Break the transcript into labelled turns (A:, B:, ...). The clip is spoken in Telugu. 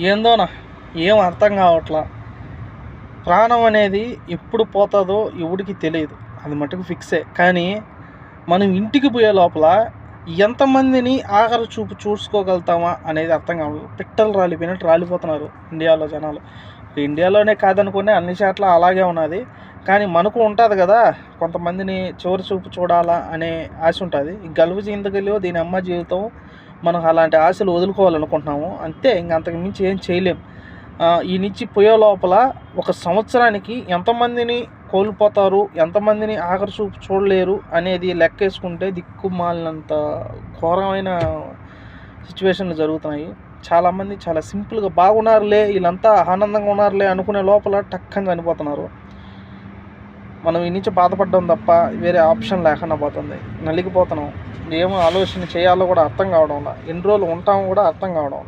A: ఏందోనా, ఏం అర్థం కావట్లా. ప్రాణం అనేది ఎప్పుడు పోతుందో ఎవడికి తెలియదు, అది మటుకు ఫిక్సే. కానీ మనం ఇంటికి పోయే లోపల ఎంతమందిని ఆఖరి చూపు చూసుకోగలుగుతామా అనేది అర్థం కావాలి. పిట్టలు రాలిపోయినట్టు రాలిపోతున్నారు ఇండియాలో జనాలు. ఇండియాలోనే కాదనుకునే అన్ని చోట్ల అలాగే ఉన్నది. కానీ మనకు ఉంటుంది కదా, కొంతమందిని చివరి చూపు చూడాలా అనే ఆశ ఉంటుంది. ఈ గల్ఫ్ జిందగీలో దీని అమ్మ జీవితం, మనం అలాంటి ఆశలు వదులుకోవాలనుకుంటున్నాము అంతే. అంతకు మించి ఏం చేయలేం. ఈ నుంచి పోయే లోపల ఒక సంవత్సరానికి ఎంతమందిని కోల్పోతారు, ఎంతమందిని ఆఖరి చూపు చూడలేరు అనేది లెక్కేసుకుంటే దిక్కుమాలినంత ఘోరమైన సిచ్యువేషన్లు జరుగుతున్నాయి. చాలామంది చాలా సింపుల్గా బాగున్నారులే, వీళ్ళంతా ఆనందంగా ఉన్నారులే అనుకునే లోపల టక్కని చనిపోతున్నారు. మనం ఈ నుంచి బాధపడడం తప్ప వేరే ఆప్షన్ లేకుండా పోతుంది. నలిగిపోతున్నాం. ఏమో ఆలోచన చేయాలో కూడా అర్థం కావడం, ఎన్ని రోజులు ఉంటామో కూడా అర్థం కావడం.